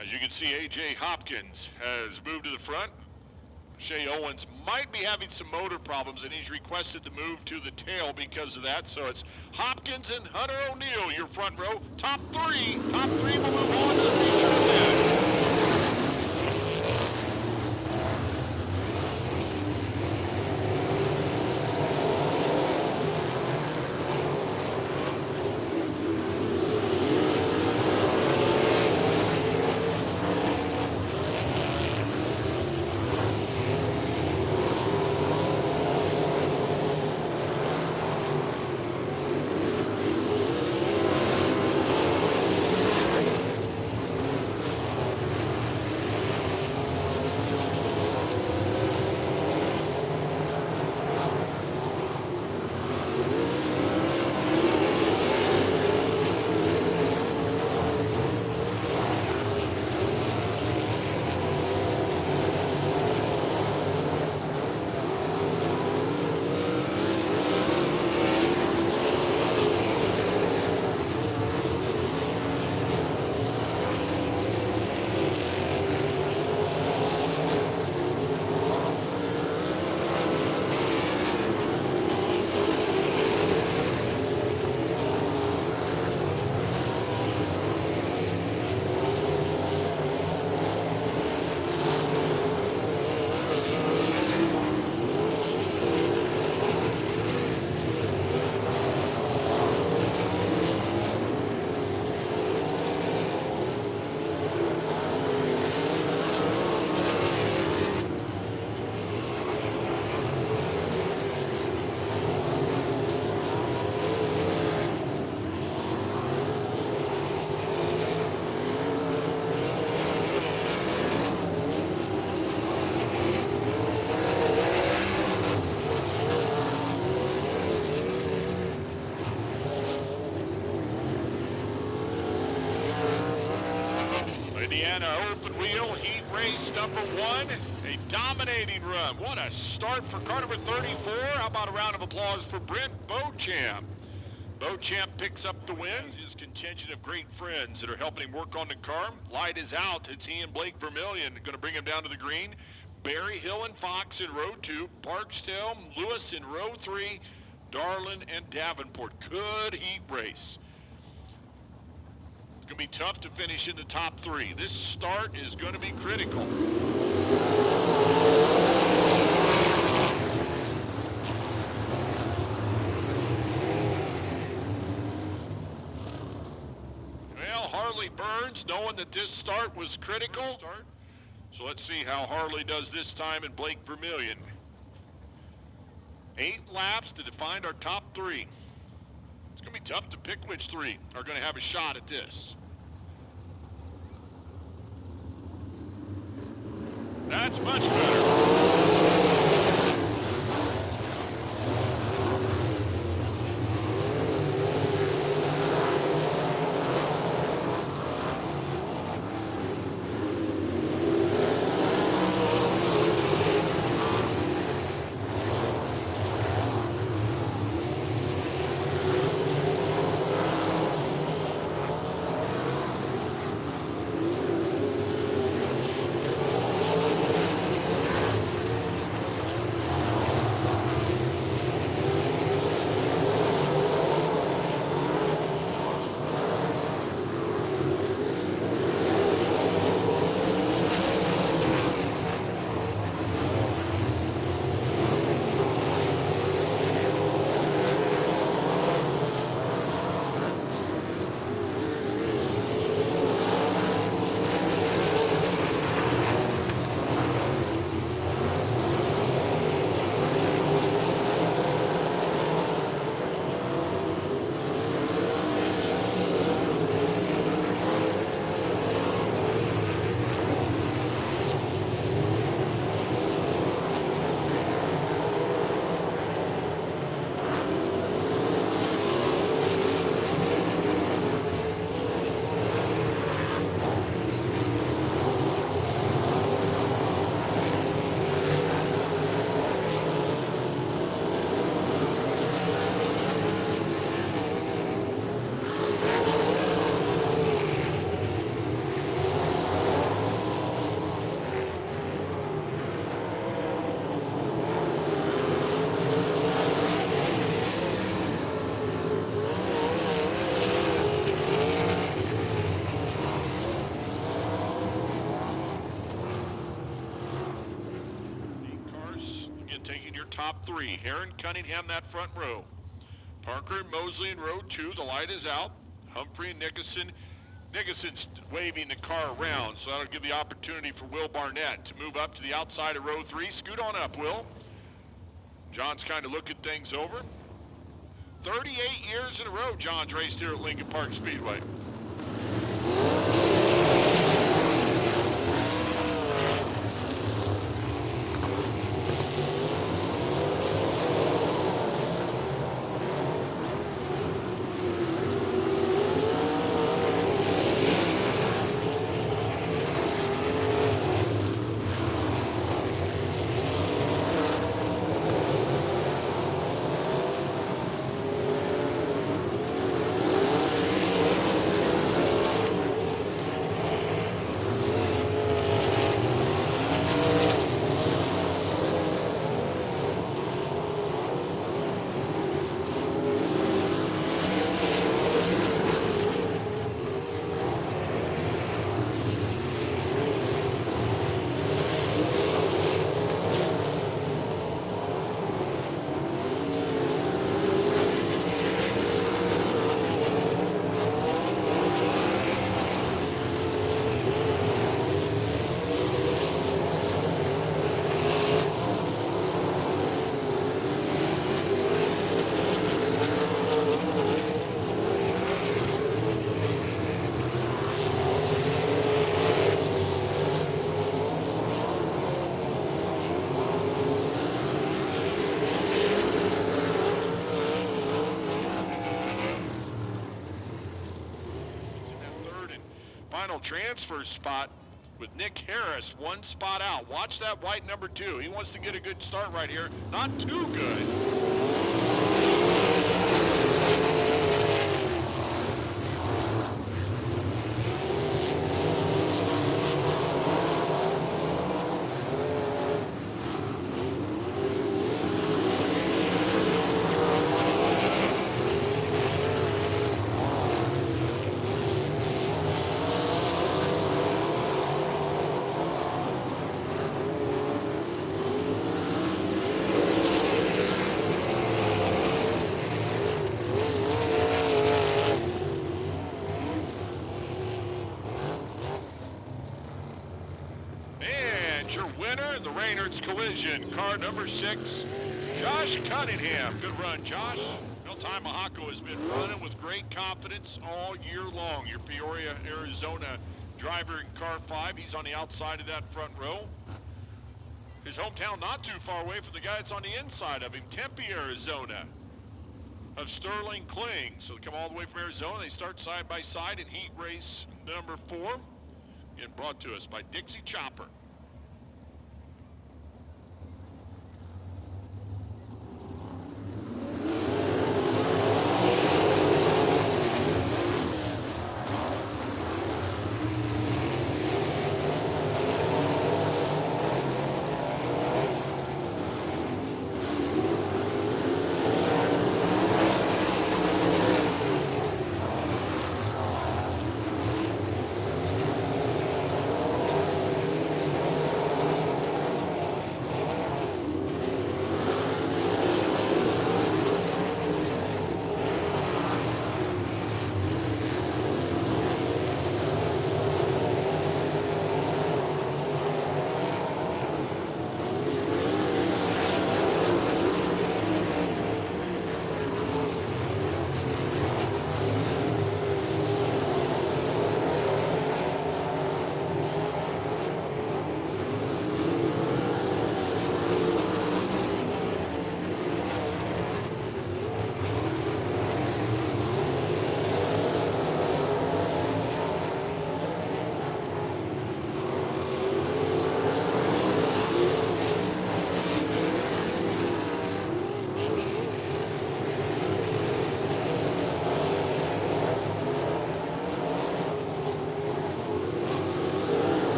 As you can see, A.J. Hopkins has moved to the front. Shea Owens might be having some motor problems, and he's requested to move to the tail because of that. So it's Hopkins and Hunter O'Neill, your front row. Top three will move on to the feature event. Indiana open wheel heat race number 1, a dominating run. What a start for car number 34. How about a round of applause for Brent Beauchamp? Beauchamp picks up the win. His contingent of great friends that are helping him work on the car. Light is out. It's he and Blake Vermillion going to bring him down to the green. Barry Hill and Fox in row 2. Barksdale, Lewis in row 3. Darlin and Davenport. Good heat race. It's going to be tough to finish in the top 3. This start is going to be critical. Well, Harley Burns, knowing that this start was critical. So let's see how Harley does this time and Blake Vermillion. 8 laps to define our top 3. It's going to be tough to pick which 3 are going to have a shot at this. That's much better. again, taking your top three. Heron, Cunningham, that front row. Parker and Mosley in row 2. The light is out. Humphrey and Nickerson. Nickerson's waving the car around, so that'll give the opportunity for Will Barnett to move up to the outside of row 3. Scoot on up, Will. John's kind of looking things over. 38 years in a row John's raced here at Lincoln Park Speedway. Final transfer spot with Nick Harris, 1 spot out. Watch that white number 2. He wants to get a good start right here. Not too good. The Reynolds collision, car number 6, Josh Cunningham. Good run, Josh. Well, Ty Mahako has been running with great confidence all year long. Your Peoria, Arizona driver in car 5. He's on the outside of that front row. His hometown not too far away from the guy that's on the inside of him, Tempe, Arizona, of Sterling Kling. So they come all the way from Arizona. They start side by side in heat race number 4. Again, brought to us by Dixie Chopper.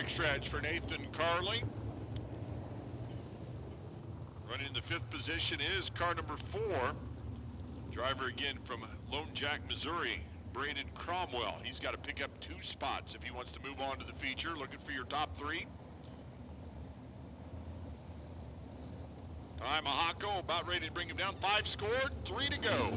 Backstretch for Nathan Carley. Running in the 5th position is car number 4, Driver again from Lone Jack, Missouri, Braden Cromwell. He's got to pick up 2 spots if he wants to move on to the feature. Looking for your top 3. Ty Mahako about ready to bring him down. 5 scored, 3 to go.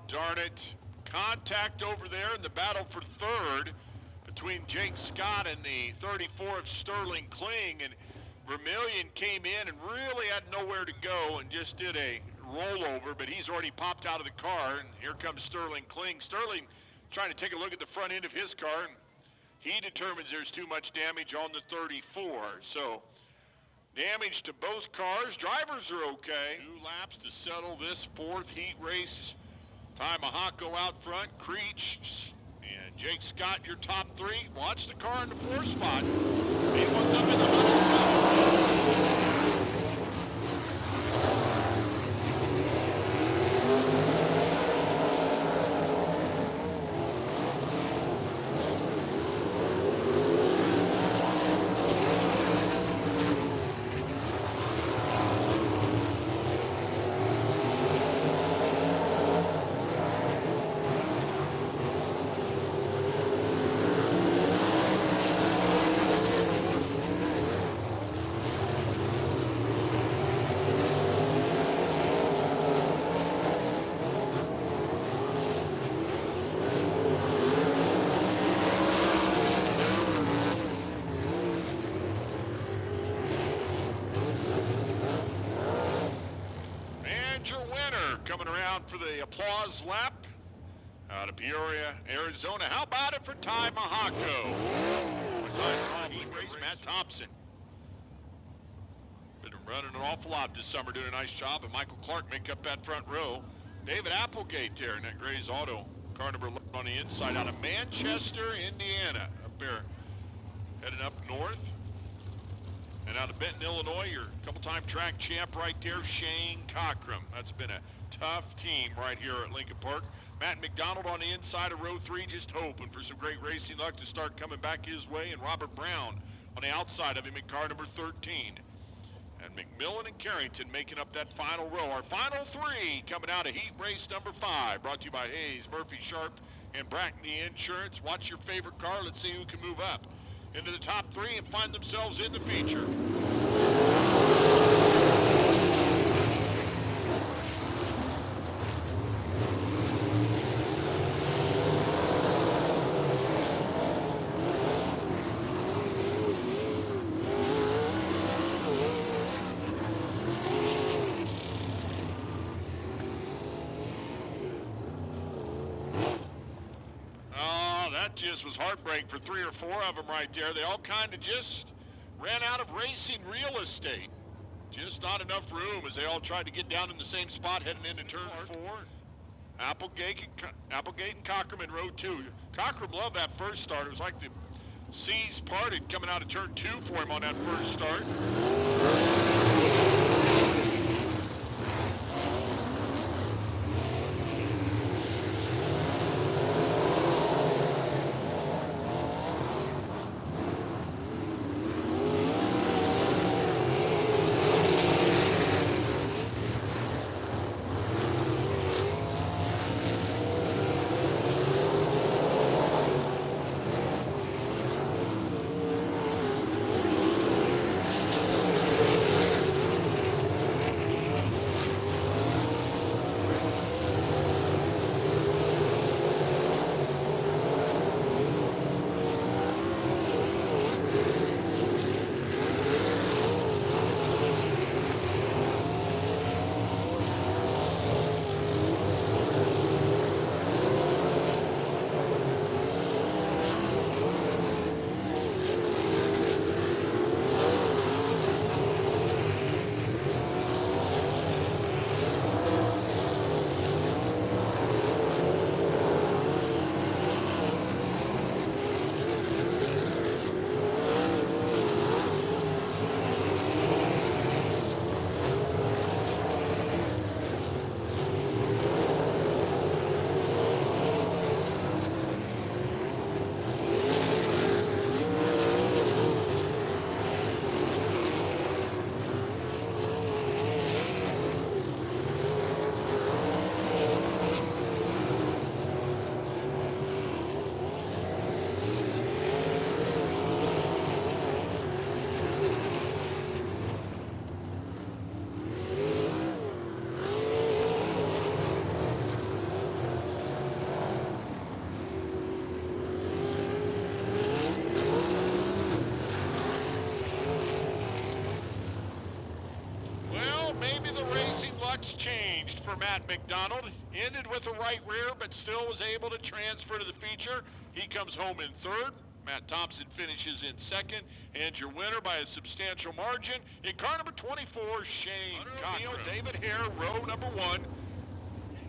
Darn it. Contact over there in the battle for 3rd between Jake Scott and the 34 of Sterling Kling, and Vermillion came in and really had nowhere to go and just did a rollover, but he's already popped out of the car, and here comes Sterling Kling. Sterling trying to take a look at the front end of his car, and he determines there's too much damage on the 34, so damage to both cars. Drivers are okay. 2 laps to settle this 4th heat race. Ty Mahako out front, Creech, and Jake Scott, your top 3. Watch the car in the 4th spot. He wants up in the 100 spot. Coming around for the applause lap out of Peoria, Arizona. How about it for Ty Mahako? Heat race, Matt Thompson. Been running an awful lot this summer, doing a nice job, and Michael Clark make up that front row. David Applegate there in that Gray's Auto. Car number 11 on the inside out of Manchester, Indiana. Up there, heading up north. And out of Benton, Illinois, your couple-time track champ right there, Shane Cockrum. That's been a tough team right here at Lincoln Park. Matt McDonald on the inside of row 3, just hoping for some great racing luck to start coming back his way. And Robert Brown on the outside of him in car number 13. And McMillan and Carrington making up that final row. Our final 3 coming out of heat race number 5. Brought to you by Hayes, Murphy, Sharp, and Brackney Insurance. Watch your favorite car. Let's see who can move up into the top 3 and find themselves in the feature. That just was heartbreak for 3 or 4 of them right there. They all kind of just ran out of racing real estate. Just not enough room as they all tried to get down in the same spot heading into turn 4. Applegate and Cockrum in row 2. Cockrum loved that first start. It was like the seas parted coming out of turn 2 for him on that first start. for Matt McDonald. Ended with a right rear, but still was able to transfer to the feature. He comes home in third. Matt Thompson finishes in second. And your winner by a substantial margin in car number 24, Shane O'Neill, David Hare, row number 1.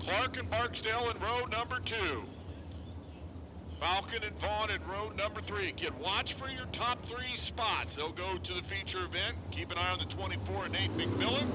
Clark and Barksdale in row number 2. Falcon and Vaughn in row number 3. Again, watch for your top 3 spots. They'll go to the feature event. Keep an eye on the 24, Nate McMillan.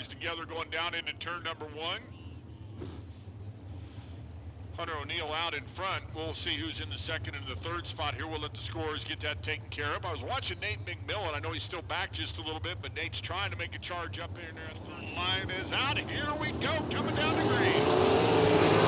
Together going down into turn number 1. Hunter O'Neill out in front. We'll see who's in the second and the third spot here. We'll let the scorers get that taken care of. I was watching Nate McMillan. I know he's still back just a little bit, but Nate's trying to make a charge up in there. The third line is out. Here we go, coming down the green.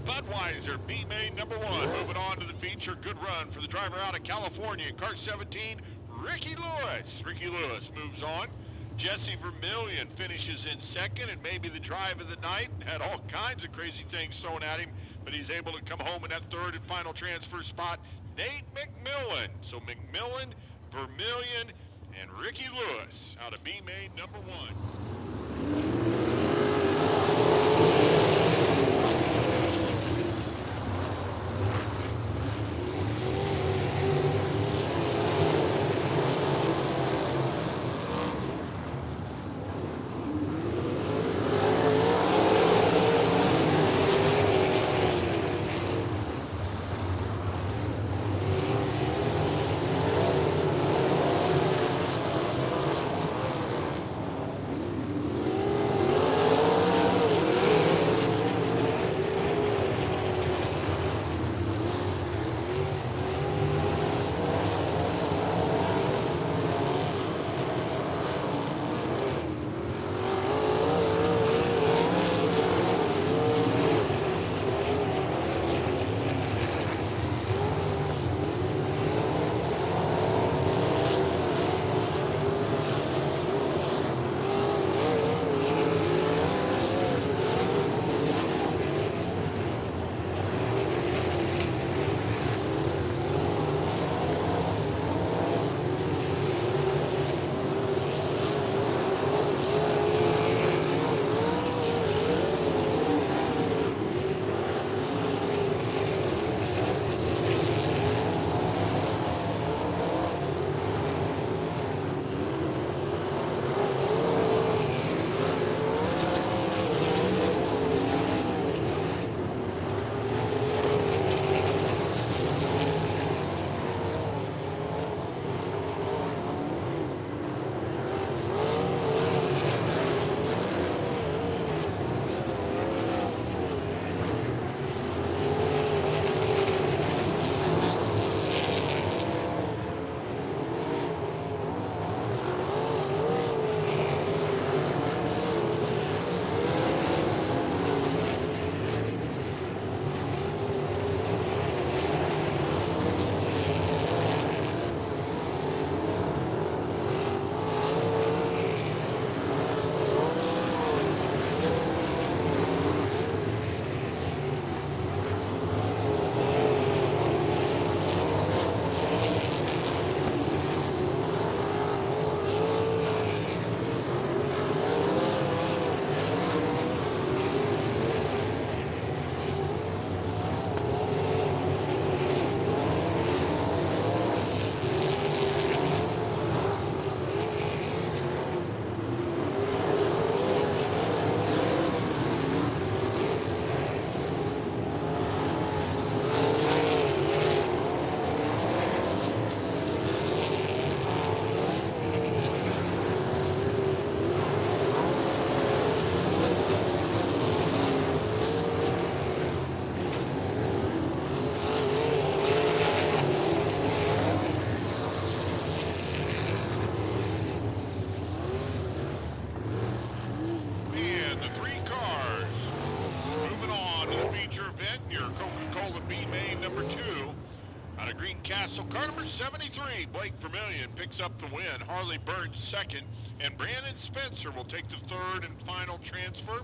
Budweiser, B-Main number 1. Moving on to the feature. Good run for the driver out of California. Car 17, Ricky Lewis. Ricky Lewis moves on. Jesse Vermillion finishes in second, and maybe the drive of the night. Had all kinds of crazy things thrown at him, but he's able to come home in that third and final transfer spot. Nate McMillan. So McMillan, Vermillion, and Ricky Lewis out of B-Main number 1. Greencastle. Car number 73, Blake Vermillion, picks up the win. Harley Burns second, and Brandon Spencer will take the third and final transfer.